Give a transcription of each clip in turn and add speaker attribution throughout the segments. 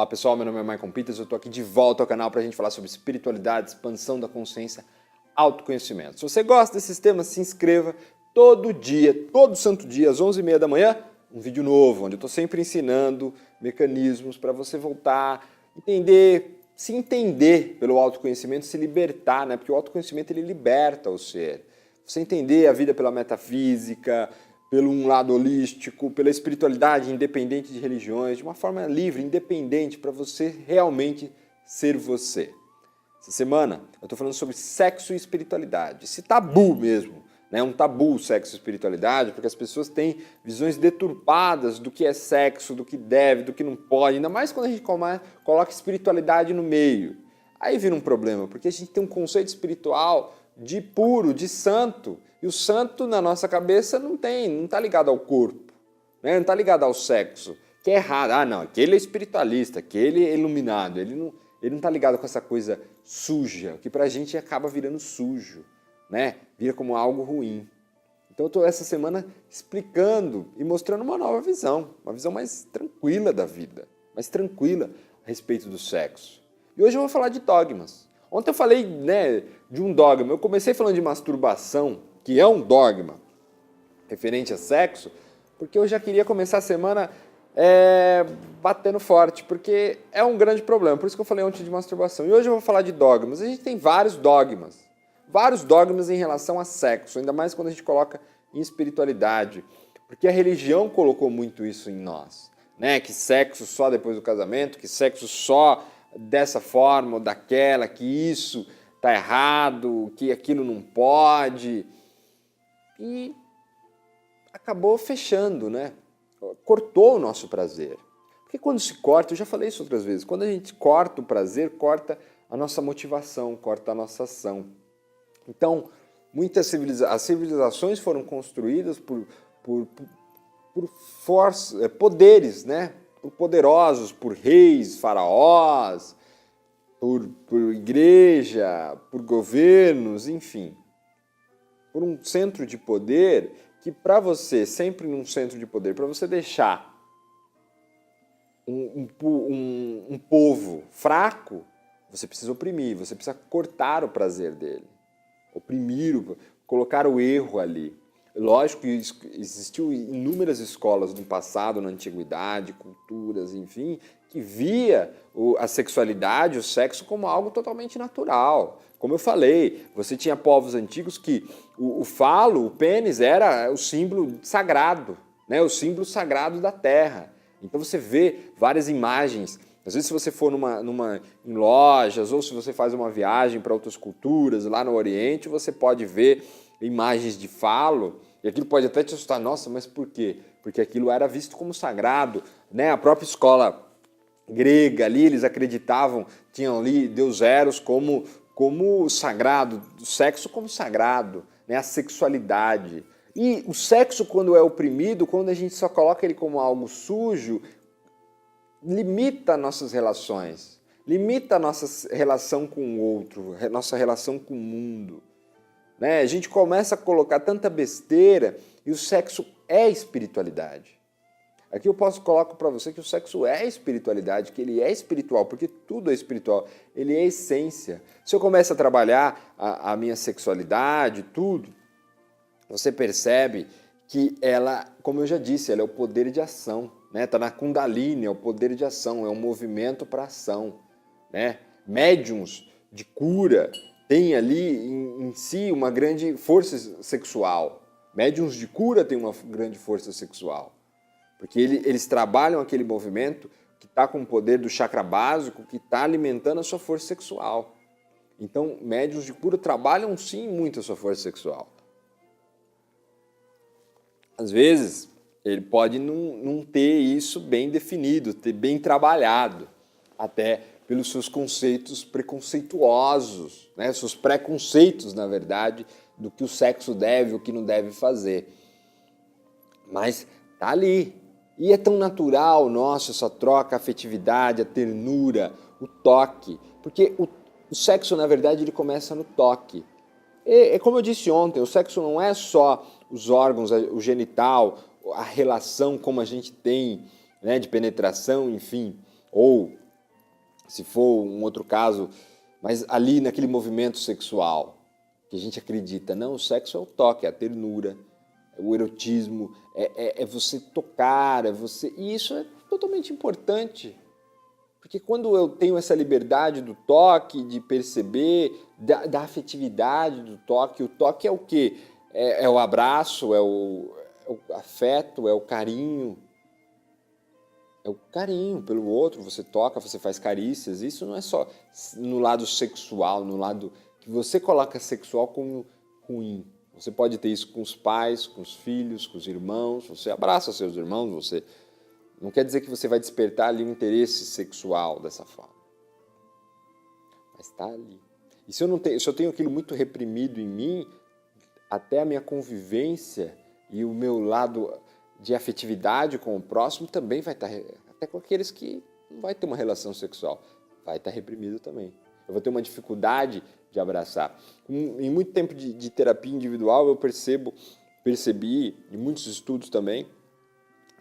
Speaker 1: Olá pessoal, meu nome é Michael Peters, eu estou aqui de volta ao canal para a gente falar sobre espiritualidade, expansão da consciência, autoconhecimento. Se você gosta desses temas, se inscreva todo dia, todo santo dia, às 11h30 da manhã, um vídeo novo, onde eu estou sempre ensinando mecanismos para você voltar, se entender pelo autoconhecimento, se libertar, né? Porque o autoconhecimento ele liberta o ser. Você entender a vida pela metafísica, pelo um lado holístico, pela espiritualidade independente de religiões, de uma forma livre, independente, para você realmente ser você. Essa semana eu estou falando sobre sexo e espiritualidade, esse tabu mesmo, né? Um tabu sexo e espiritualidade, porque as pessoas têm visões deturpadas do que é sexo, do que deve, do que não pode, ainda mais quando a gente coloca espiritualidade no meio. Aí vira um problema, porque a gente tem um conceito espiritual de puro, de santo, e o santo na nossa cabeça não está ligado ao corpo, né? Não está ligado ao sexo, que é errado. Ah, não, aquele é espiritualista, aquele é iluminado, ele não está ligado com essa coisa suja, que pra gente acaba virando sujo, né? Vira como algo ruim. Então eu estou essa semana explicando e mostrando uma nova visão, uma visão mais tranquila da vida, mais tranquila a respeito do sexo. E hoje eu vou falar de dogmas. Ontem eu falei, né, de um dogma, eu comecei falando de masturbação, que é um dogma referente a sexo, porque eu já queria começar a semana batendo forte, porque é um grande problema, por isso que eu falei ontem de masturbação. E hoje eu vou falar de dogmas. A gente tem vários dogmas em relação a sexo, ainda mais quando a gente coloca em espiritualidade, porque a religião colocou muito isso em nós, né? Que sexo só depois do casamento, que sexo só dessa forma ou daquela, que isso está errado, que aquilo não pode. E acabou fechando, né? Cortou o nosso prazer. Porque quando se corta, eu já falei isso outras vezes, quando a gente corta o prazer, corta a nossa motivação, corta a nossa ação. Então, as civilizações foram construídas por poderes, né? Por poderosos, por reis, faraós, por igreja, por governos, enfim. Por um centro de poder que para você, sempre num centro de poder, para você deixar um povo fraco, você precisa oprimir, você precisa cortar o prazer dele, colocar o erro ali. Lógico que existiu inúmeras escolas no passado, na antiguidade, culturas, enfim, que via a sexualidade, o sexo como algo totalmente natural. Como eu falei, você tinha povos antigos que o falo, o pênis, era o símbolo sagrado, né? O símbolo sagrado da terra. Então você vê várias imagens. Às vezes se você for em lojas ou se você faz uma viagem para outras culturas, lá no Oriente, você pode ver imagens de falo, e aquilo pode até te assustar. Nossa, mas por quê? Porque aquilo era visto como sagrado, né? A própria escola grega ali, eles acreditavam, tinham ali Deus Eros como sagrado, o sexo como sagrado, né? A sexualidade. E o sexo, quando é oprimido, quando a gente só coloca ele como algo sujo, limita nossas relações, limita a nossa relação com o outro, nossa relação com o mundo. Né? A gente começa a colocar tanta besteira e o sexo é espiritualidade. Aqui eu coloco para você que o sexo é espiritualidade, que ele é espiritual, porque tudo é espiritual, ele é essência. Se eu começo a trabalhar a minha sexualidade, tudo, você percebe que ela, como eu já disse, ela é o poder de ação, né? Tá na Kundalini, é o poder de ação, é um movimento para ação, né? Médiuns de cura têm ali em si uma grande força sexual. Médiuns de cura têm uma grande força sexual, porque eles trabalham aquele movimento que está com o poder do chakra básico, que está alimentando a sua força sexual. Então, médiuns de cura trabalham sim muito a sua força sexual. Às vezes, ele pode não ter isso bem definido, ter bem trabalhado, até pelos seus conceitos preconceituosos, né? Seus preconceitos, na verdade, do que o sexo deve, o que não deve fazer. Mas tá ali. E é tão natural, nossa, essa troca, a afetividade, a ternura, o toque. Porque o sexo, na verdade, ele começa no toque. É como eu disse ontem, o sexo não é só os órgãos, o genital, a relação como a gente tem, né, de penetração, enfim, ou se for um outro caso, mas ali naquele movimento sexual, que a gente acredita, não, o sexo é o toque, é a ternura, é o erotismo, é você tocar, e isso é totalmente importante. Porque quando eu tenho essa liberdade do toque, de perceber, da afetividade do toque, o toque é o quê? É o abraço, é o afeto, é o carinho. É o carinho pelo outro, você toca, você faz carícias. Isso não é só no lado sexual, no lado que você coloca sexual como ruim. Você pode ter isso com os pais, com os filhos, com os irmãos, você abraça seus irmãos, você... Não quer dizer que você vai despertar ali um interesse sexual dessa forma. Mas está ali. E se eu tenho aquilo muito reprimido em mim, até a minha convivência e o meu lado de afetividade com o próximo também vai estar... Até com aqueles que não vai ter uma relação sexual. Vai estar reprimido também. Eu vou ter uma dificuldade de abraçar. Em muito tempo de terapia individual, eu percebi, em muitos estudos também,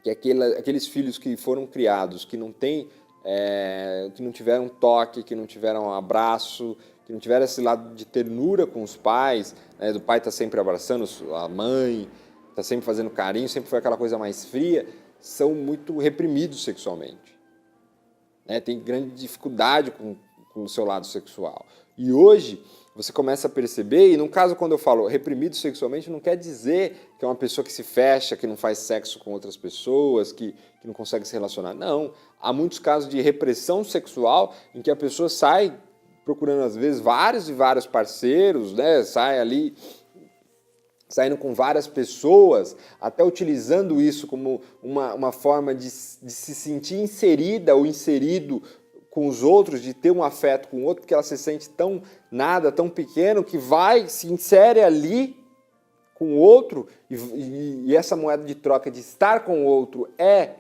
Speaker 1: que aqueles filhos que foram criados, que não tiveram toque, que não tiveram abraço, que não tiveram esse lado de ternura com os pais, né, do pai estar sempre abraçando a mãe, está sempre fazendo carinho, sempre foi aquela coisa mais fria, são muito reprimidos sexualmente. Né, tem grande dificuldade com o seu lado sexual. E hoje você começa a perceber, e no caso quando eu falo reprimido sexualmente, não quer dizer que é uma pessoa que se fecha, que não faz sexo com outras pessoas, que não consegue se relacionar. Não, há muitos casos de repressão sexual em que a pessoa sai procurando às vezes vários e vários parceiros, né? Sai ali saindo com várias pessoas, até utilizando isso como uma forma de se sentir inserida ou inserido com os outros, de ter um afeto com o outro, porque ela se sente tão nada, tão pequeno, que se insere ali com o outro, e essa moeda de troca de estar com o outro é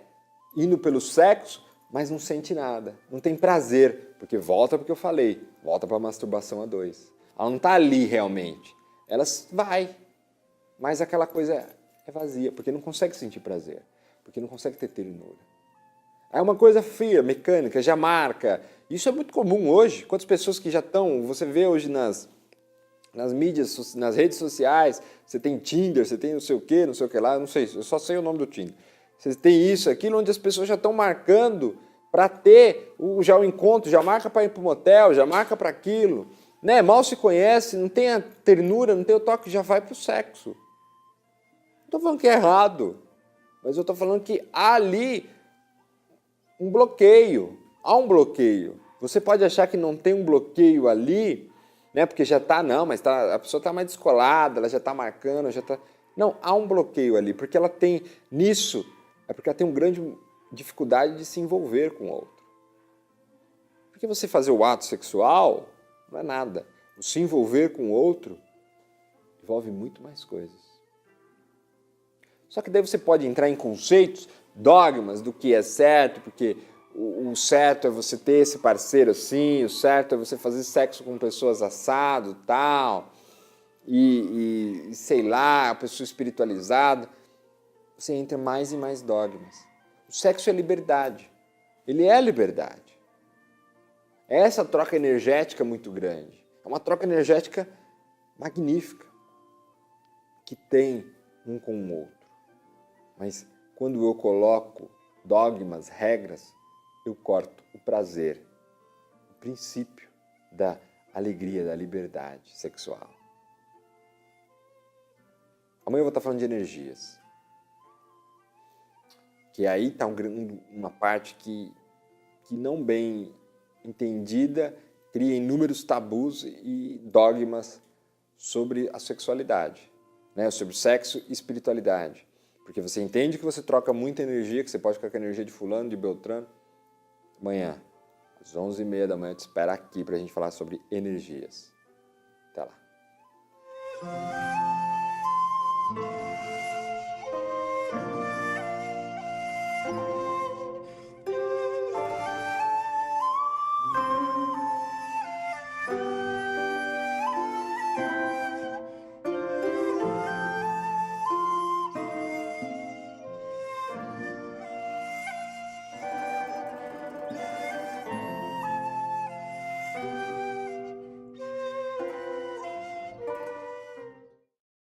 Speaker 1: indo pelo sexo, mas não sente nada, não tem prazer, porque volta para o que eu falei, volta para a masturbação a dois. Ela não está ali realmente, ela vai, mas aquela coisa é vazia, porque não consegue sentir prazer, porque não consegue ter ternura. É uma coisa fria, mecânica, já marca. Isso é muito comum hoje. Quantas pessoas que já estão... Você vê hoje nas mídias, nas redes sociais, você tem Tinder, você tem não sei o que lá, não sei, eu só sei o nome do Tinder. Você tem isso, aquilo, onde as pessoas já estão marcando para ter já o encontro, já marca para ir para o motel, já marca para aquilo. Né? Mal se conhece, não tem a ternura, não tem o toque, já vai para o sexo. Não estou falando que é errado, mas eu estou falando que há ali um bloqueio, há um bloqueio. Você pode achar que não tem um bloqueio ali, né? Porque já está, não, mas a pessoa está mais descolada, ela já está marcando, já está... Não, há um bloqueio ali, porque ela tem nisso, é porque ela tem uma grande dificuldade de se envolver com o outro. Porque você fazer o ato sexual não é nada. O se envolver com o outro envolve muito mais coisas. Só que daí você pode entrar em conceitos, dogmas do que é certo, porque o certo é você ter esse parceiro assim, o certo é você fazer sexo com pessoas assado, tal, e sei lá, a pessoa espiritualizada. Você entra mais e mais dogmas. O sexo é liberdade. Ele é liberdade. É essa troca energética muito grande. É uma troca energética magnífica, que tem um com o outro. Mas quando eu coloco dogmas, regras, eu corto o prazer, o princípio da alegria, da liberdade sexual. Amanhã eu vou estar falando de energias. Que aí está uma parte que não bem entendida cria inúmeros tabus e dogmas sobre a sexualidade, né? Sobre sexo e espiritualidade. Porque você entende que você troca muita energia, que você pode ficar com a energia de fulano, de Beltrano. Amanhã, às 11h30 da manhã, eu te espero aqui para a gente falar sobre energias.